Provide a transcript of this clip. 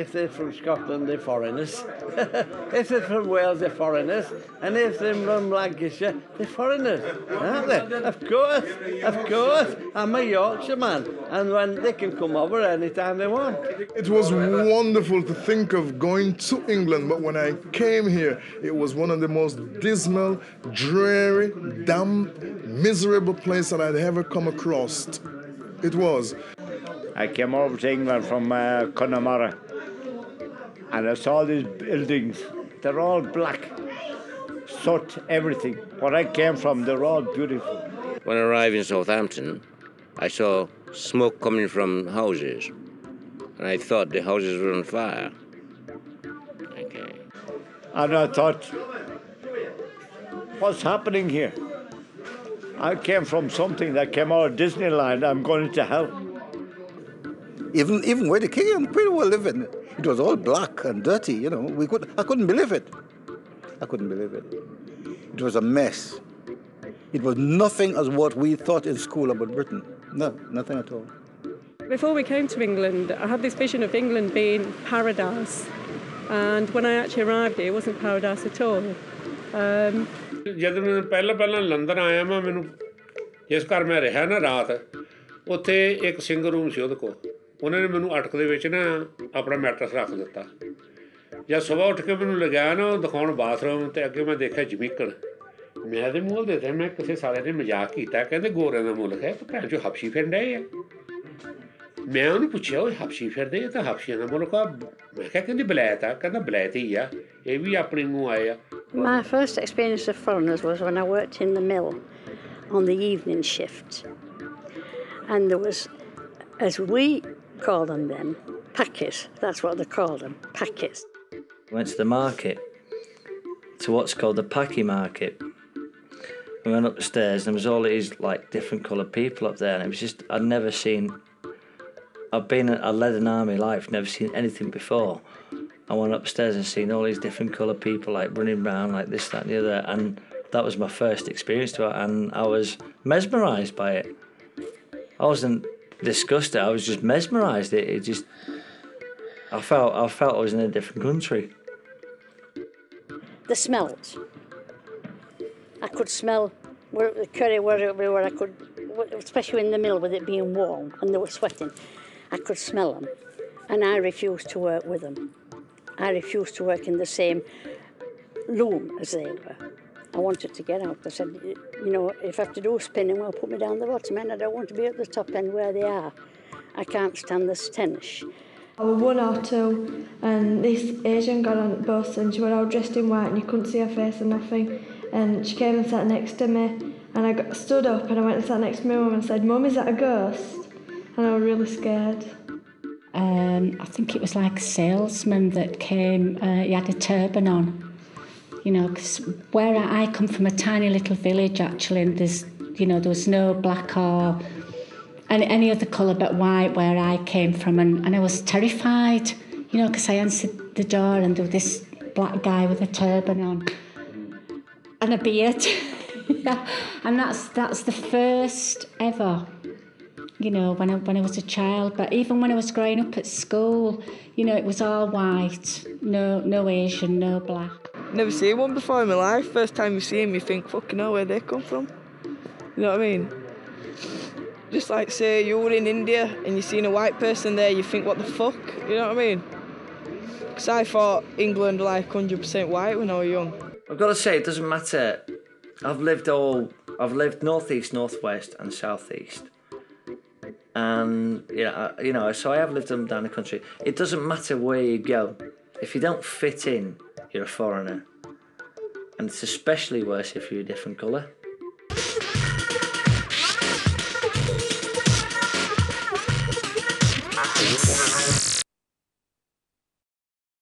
If they're from Scotland, they're foreigners. If they're from Wales, they're foreigners. And if they're from Lancashire, they're foreigners, aren't they? Of course. I'm a Yorkshireman, and when they can come over anytime they want. It was wonderful to think of going to England, but when I came here, it was one of the most dismal, dreary, damp, miserable places that I'd ever come across. It was. I came over to England from Connemara, and I saw these buildings. They're all black, soot, everything. Where I came from, they're all beautiful. When I arrived in Southampton, I saw smoke coming from houses, and I thought the houses were on fire. Okay. And I thought, what's happening here? I came from something that came out of Disneyland. I'm going to hell. Even where the king and queen were living, it was all black and dirty, you know. I couldn't believe it. It was a mess. It was nothing as what we thought in school about Britain. No, nothing at all. Before we came to England, I had this vision of England being paradise. And when I actually arrived here, it wasn't paradise at all. ਜਦੋਂ ਮੈਂ ਪਹਿਲਾਂ London ਆਇਆ ਮੈਨੂੰ ਜਿਸ ਘਰ ਮੈਂ ਰਿਹਾ ਨਾ ਰਾਤ ਉੱਥੇ ਇੱਕ ਸਿੰਗਲ ਰੂਮ ਸੀ ਉਹਦੇ ਕੋਲ ਉਹਨਾਂ ਨੇ ਮੈਨੂੰ ਅਟਕ ਦੇ ਵਿੱਚ ਨਾ ਆਪਣਾ ਮੈਟਰਸ ਰੱਖ ਦਿੱਤਾ ਜਦ ਸਵੇਰ ਉੱਠ ਕੇ ਮੈਨੂੰ ਲਗਾਇਆ ਨਾ ਉਹ ਦਿਖਾਉਣ ਬਾਥਰੂਮ ਤੇ ਅੱਗੇ ਮੈਂ ਦੇਖਿਆ ਜਮੀਕਣ ਮੈਂ ਤੇ ਮੂੰਹ ਦੇ ਮੈਂ ਕਿਸੇ ਸਾਲੇ ਨੇ ਮਜ਼ਾਕ ਕੀਤਾ ਕਹਿੰਦੇ ਗੋਰਿਆਂ ਦਾ ਮੁਲਕ ਹੈ ਤੇ ਭੈਣ ਚੋ ਹਬਸ਼ੀ ਫਿਰਨ ਡਏ ਆ ਮੈਂ ਉਹਨੂੰ ਪੁੱਛਿਆ ਉਹ ਹਬਸ਼ੀ ਫਿਰਦੇ ਇਹ ਤਾਂ ਹਬਸ਼ੀਆਂ ਦਾ ਮੁਲਕ ਆ ਮੈਂ ਕਿਹਾ ਕਹਿੰਦੀ ਬਲੈਤ ਆ ਕਹਿੰਦਾ ਬਲੈਤ ਹੀ ਆ ਇਹ ਵੀ ਆਪਣੇ ਨੂੰ ਆਏ ਆ My first experience of foreigners was when I worked in the mill on the evening shift. And there was, as we call them then, packers. That's what they called them, packers. We went to the market, to what's called the packy market. We went upstairs and there was all these like different coloured people up there, and it was just, I've led an army life, never seen anything before. I went upstairs and seen all these different coloured people like running around like this, that and the other, and that was my first experience to it, and I was mesmerised by it. I wasn't disgusted, I was just mesmerised. I felt I was in a different country. The smells. I could smell the curry wherever I could, especially in the mill with it being warm and they were sweating. I could smell them, and I refused to work with them. I refused to work in the same loom as they were. I wanted to get out. I said, you know, if I have to do spinning, well, put me down the bottom end. I don't want to be at the top end where they are. I can't stand the stench. I was 1 or 2, and this Asian got on the bus, and she was all dressed in white, and you couldn't see her face or nothing. And she came and sat next to me, and I stood up, and I went and sat next to my mum and said, "Mum, is that a ghost?" And I was really scared. I think it was like a salesman that came, he had a turban on, you know, because where I come from, a tiny little village actually, and there was no black or any other colour but white where I came from, and I was terrified, you know, because I answered the door and there was this black guy with a turban on and a beard. Yeah. And that's the first ever, you know, when I was a child. But even when I was growing up at school, you know, it was all white, no Asian, no black. Never seen one before in my life. First time you see them, you think, fucking hell, where they come from? You know what I mean? Just like, say, you were in India and you seen a white person there, you think, what the fuck? You know what I mean? Because I thought England like 100% white when I was young. I've got to say, it doesn't matter. I've lived northeast, northwest, and southeast, and so I have lived up and down the country. It doesn't matter where you go. If you don't fit in, you're a foreigner, and it's especially worse if you're a different colour.